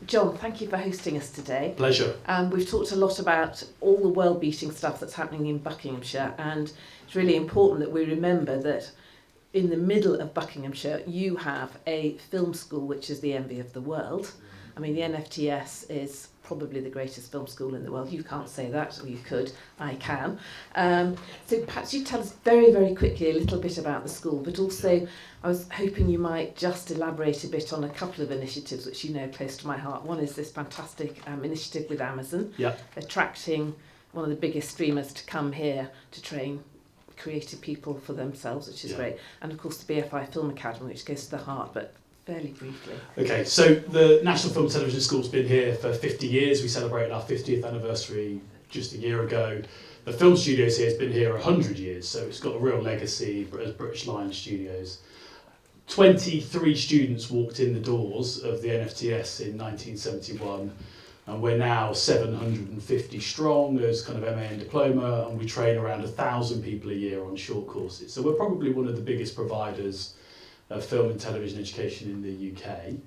Jon, thank you for hosting us today. Pleasure. We've talked a lot about all the world-beating stuff that's happening in Buckinghamshire, and it's really important that we remember that in the middle of Buckinghamshire you have a film school which is the envy of the world. I mean, the NFTS is probably the greatest film school in the world. You can't say that, or you could. I can. So perhaps you tell us very, very quickly a little bit about the school, but also I was hoping you might just elaborate a bit on a couple of initiatives which you know are close to my heart. One is this fantastic initiative with Amazon, attracting one of the biggest streamers to come here to train creative people for themselves, which is great. And of course the BFI Film Academy, which goes to the heart, but fairly briefly. Okay, so the National Film and Television School's been here for 50 years. We celebrated our 50th anniversary just a year ago. The film studios here has been here 100 years, so it's got a real legacy as British Lion Studios. 23 students walked in the doors of the NFTS in 1971, and we're now 750 strong as kind of MA and diploma, and we train around 1,000 people a year on short courses. So we're probably one of the biggest providers of film and television education in the UK.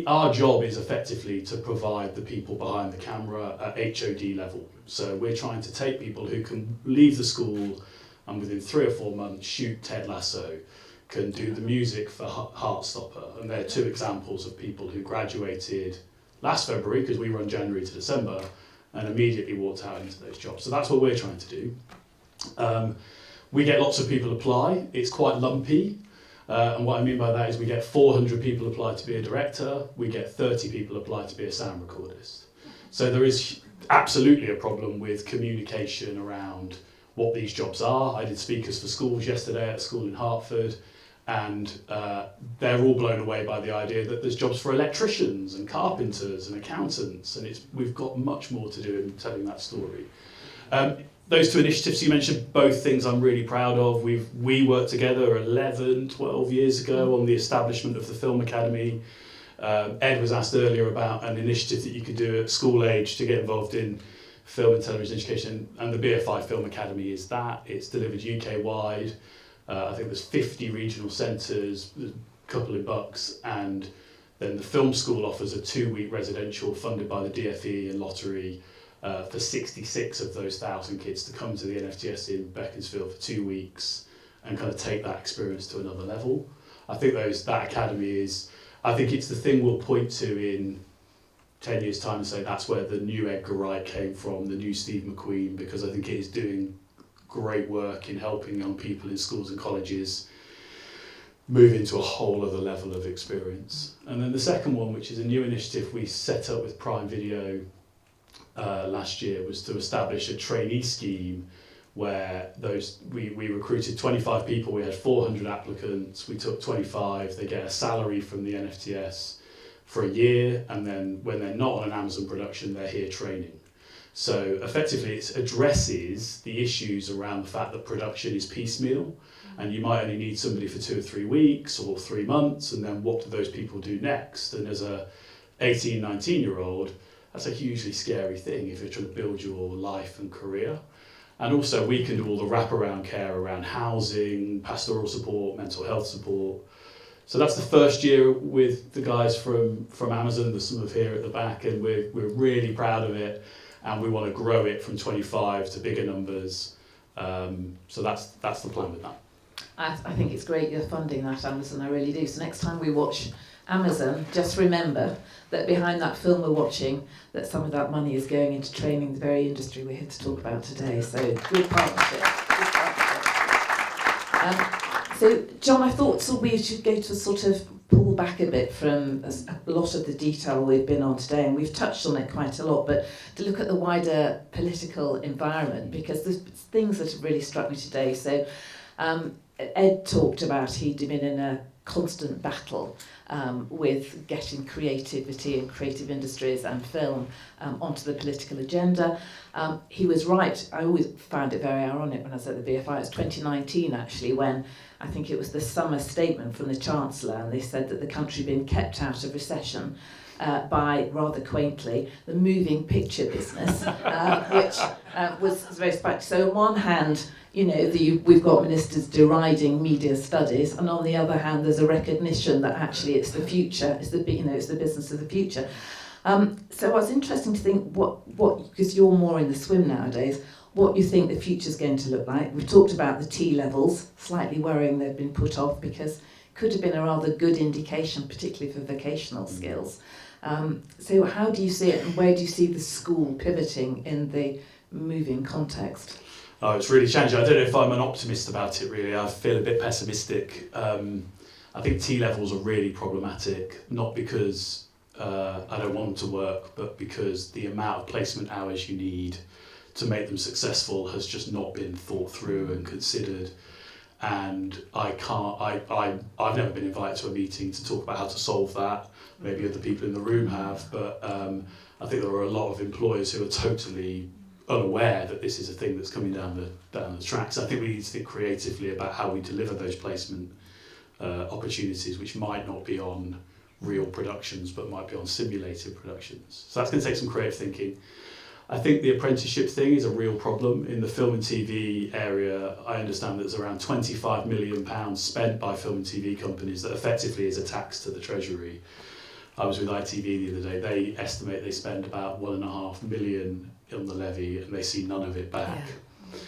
Our job is effectively to provide the people behind the camera at HOD level. So we're trying to take people who can leave the school and within 3 or 4 months shoot Ted Lasso, can do the music for Heartstopper, and they're 2 examples of people who graduated last February, because we run January to December, and immediately walked out into those jobs. So that's what we're trying to do. We get lots of people apply. It's quite lumpy. And what I mean by that is we get 400 people apply to be a director, we get 30 people apply to be a sound recordist. So there is absolutely a problem with communication around what these jobs are. I did speakers for schools yesterday at a school in Hertford, and they're all blown away by the idea that there's jobs for electricians and carpenters and accountants, and we've got much more to do in telling that story. Those 2 initiatives you mentioned, both things I'm really proud of. We worked together 11, 12 years ago on the establishment of the Film Academy. Ed was asked earlier about an initiative that you could do at school age to get involved in film and television education, and the BFI Film Academy is that. It's delivered UK-wide. I think there's 50 regional centres, a couple in Bucks, and then the film school offers a 2-week residential funded by the DFE and lottery for 66 of those 1,000 kids to come to the NFTS in Beaconsfield for 2 weeks and kind of take that experience to another level. I think that academy is, I think it's the thing we'll point to in 10 years' time and say that's where the new Edgar Wright came from, the new Steve McQueen, because I think it is doing great work in helping young people in schools and colleges move into a whole other level of experience. And then the second one, which is a new initiative we set up with Prime Video last year, was to establish a trainee scheme where we recruited 25 people. We had 400 applicants. We took 25. They get a salary from the NFTS for a year, and then when they're not on an Amazon production, they're here training. So effectively it addresses the issues around the fact that production is piecemeal, and you might only need somebody for 2 or 3 weeks or 3 months, and then what do those people do next? And as a 18, 19-year-old, that's a hugely scary thing if you're trying to build your life and career. And also we can do all the wraparound care around housing, pastoral support, mental health support. So that's the first year with the guys from Amazon. There's some of here at the back, and we're really proud of it, and we want to grow it from 25 to bigger numbers. So that's the plan with that. I think it's great you're funding that, Amazon, I really do. So next time we watch Amazon, just remember that behind that film we're watching, that some of that money is going into training the very industry we're here to talk about today. So good partnership. So Jon, I thought we should go to sort of pull back a bit from a lot of the detail we've been on today, and we've touched on it quite a lot, but to look at the wider political environment, because there's things that have really struck me today. So Ed talked about he'd been in a constant battle with getting creativity and creative industries and film onto the political agenda. He was right. I always found it very ironic when I was at the BFI. It was 2019 actually, when I think it was the summer statement from the Chancellor, and they said that the country had been kept out of recession by, rather quaintly, the moving picture business, which was very spiky. So on one hand, you know, we've got ministers deriding media studies, and on the other hand, there's a recognition that actually it's the future, it's the business of the future. So it's interesting to think what because you're more in the swim nowadays, what you think the future's going to look like. We've talked about the T levels, slightly worrying they've been put off because could have been a rather good indication, particularly for vocational skills. So how do you see it, and where do you see the school pivoting in the moving context? Oh, it's really challenging. I don't know if I'm an optimist about it, really. I feel a bit pessimistic. I think T levels are really problematic, not because I don't want them to work, but because the amount of placement hours you need to make them successful has just not been thought through and considered. And I've never been invited to a meeting to talk about how to solve that. Maybe other people in the room have, but I think there are a lot of employers who are totally unaware that this is a thing that's coming down the tracks. I think we need to think creatively about how we deliver those placement opportunities, which might not be on real productions, but might be on simulated productions. So that's going to take some creative thinking. I think the apprenticeship thing is a real problem. In the film and TV area, I understand that there's around £25 million spent by film and TV companies that effectively is a tax to the Treasury. I was with ITV the other day. They estimate they spend about £1.5 million on the levy and they see none of it back. Yeah.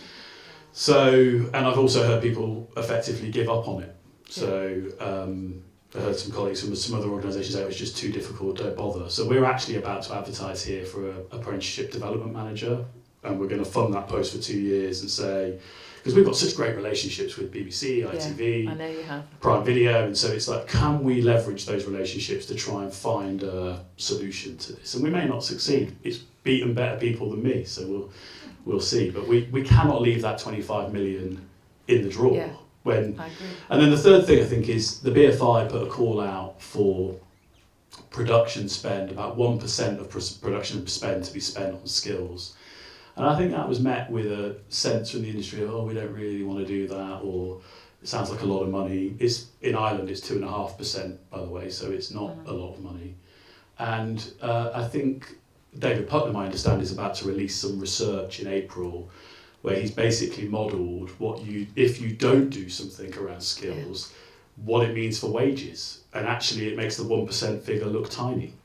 So, and I've also heard people effectively give up on it. So, I heard some colleagues from some other organisations say it was just too difficult, don't bother. So we're actually about to advertise here for an apprenticeship development manager, and we're going to fund that post for 2 years and say, because we've got such great relationships with BBC, ITV, I know you have. Prime Video, and so it's like, can we leverage those relationships to try and find a solution to this? And we may not succeed. It's beaten better people than me, so we'll see. But we cannot leave that 25 million in the drawer. Yeah. I agree. And then the third thing I think is the BFI put a call out for production spend, about 1% of production spend to be spent on skills. And I think that was met with a sense from the industry of, oh, we don't really want to do that, or it sounds like a lot of money. In Ireland, it's 2.5%, by the way, so it's not a lot of money. And I think David Putnam, I understand, is about to release some research in April where he's basically modelled if you don't do something around skills, what it means for wages. And actually it makes the 1% figure look tiny.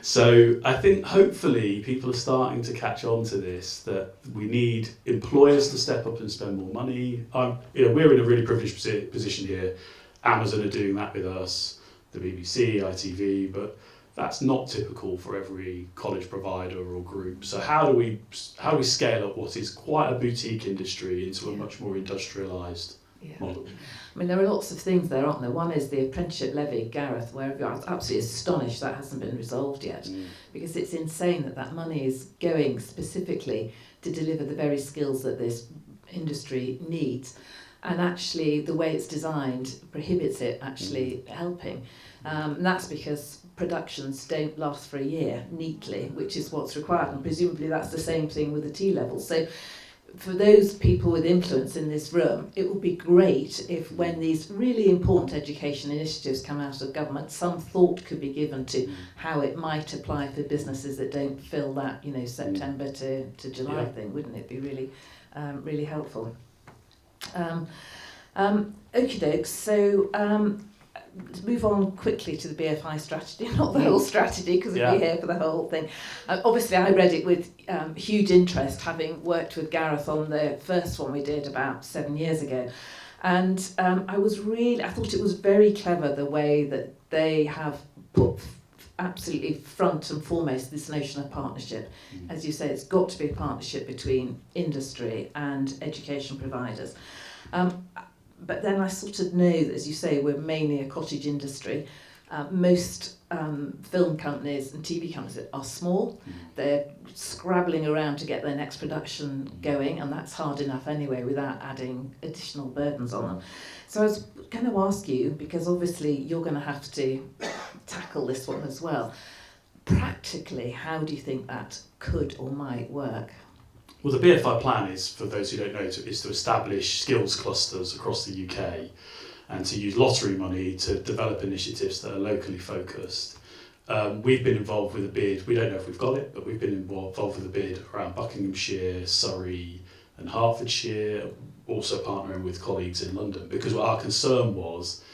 So I think hopefully people are starting to catch on to this, that we need employers to step up and spend more money. We're in a really privileged position here. Amazon are doing that with us, the BBC, ITV, but that's not typical for every college provider or group. So how do we scale up what is quite a boutique industry into a much more industrialised model? I mean, there are lots of things there, aren't there? One is the apprenticeship levy, Gareth, where I was absolutely astonished that hasn't been resolved yet, because it's insane that money is going specifically to deliver the very skills that this industry needs. And actually, the way it's designed prohibits it actually helping. And that's because productions don't last for a year neatly, which is what's required. And presumably that's the same thing with the T levels. So for those people with influence in this room, it would be great if when these really important education initiatives come out of government, some thought could be given to how it might apply for businesses that don't fill that, September to July thing. Wouldn't it be really helpful? Okie dokes, so let's move on quickly to the BFI strategy, not the whole strategy, because we'll be here for the whole thing. Obviously, I read it with huge interest, having worked with Gareth on the first one we did about 7 years ago. And I thought it was very clever the way that they have put absolutely front and foremost this notion of partnership. As you say, it's got to be a partnership between industry and education providers. But then I sort of know that, as you say, we're mainly a cottage industry. Most film companies and TV companies are small. They're scrabbling around to get their next production going, and that's hard enough anyway without adding additional burdens on them. So I was going to ask you, because obviously you're going to have to tackle this one as well. Practically, how do you think that could or might work? Well, the BFI plan is, for those who don't know, is to establish skills clusters across the UK and to use lottery money to develop initiatives that are locally focused. We've been involved with a bid, we don't know if we've got it, but we've been involved with a bid around Buckinghamshire, Surrey and Hertfordshire, also partnering with colleagues in London, because what our concern was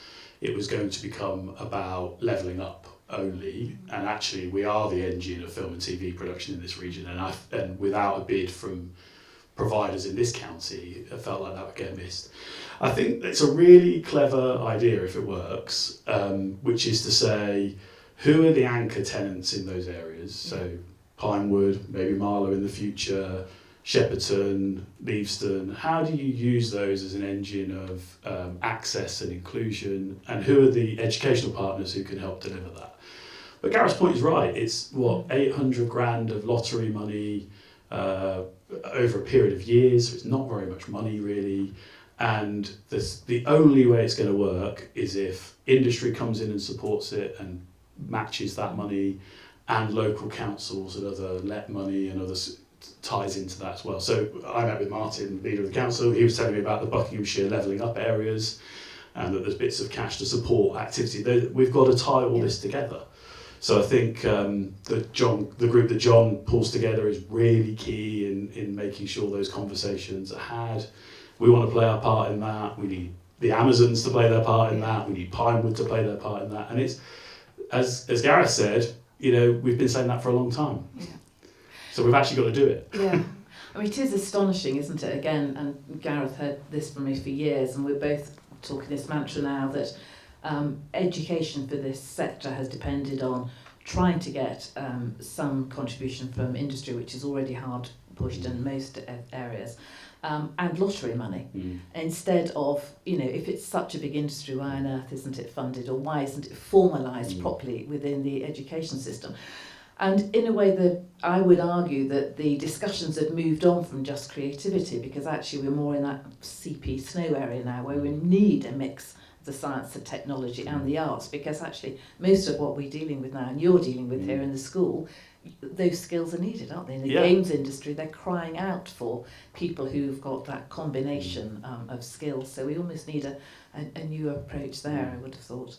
it was going to become about levelling up only, and actually we are the engine of film and TV production in this region, and without a bid from providers in this county, it felt like that would get missed. I think it's a really clever idea if it works, which is to say, who are the anchor tenants in those areas? So Pinewood, maybe Marlow in the future, Shepperton, Leaveston. How do you use those as an engine of access and inclusion? And who are the educational partners who can help deliver that? But Gareth's point is right. It's 800 grand of lottery money over a period of years. So it's not very much money really. And the only way it's going to work is if industry comes in and supports it and matches that money, and local councils and other let money and others ties into that as well. So I met with Martin, leader of the council. He was telling me about the Buckinghamshire levelling up areas, and that there's bits of cash to support activity. We've got to tie all this together. So I think the group that Jon pulls together is really key in making sure those conversations are had. We want to play our part in that. We need the Amazons to play their part in that. We need Pinewood to play their part in that. And it's, as Gareth said, we've been saying that for a long time. Yeah. So we've actually got to do it. Yeah. I mean, it is astonishing, isn't it? Again, and Gareth heard this from me for years, and we're both talking this mantra now that education for this sector has depended on trying to get some contribution from industry, which is already hard pushed in most areas, and lottery money. Instead of, if it's such a big industry, why on earth isn't it funded, or why isn't it formalised properly within the education system? And in a way that I would argue that the discussions have moved on from just creativity, because actually we're more in that CP snow area now, where we need a mix of the science, the technology and the arts, because actually most of what we're dealing with now, and you're dealing with here in the school, those skills are needed, aren't they? In the games industry, they're crying out for people who've got that combination of skills. So we almost need a new approach there, I would have thought.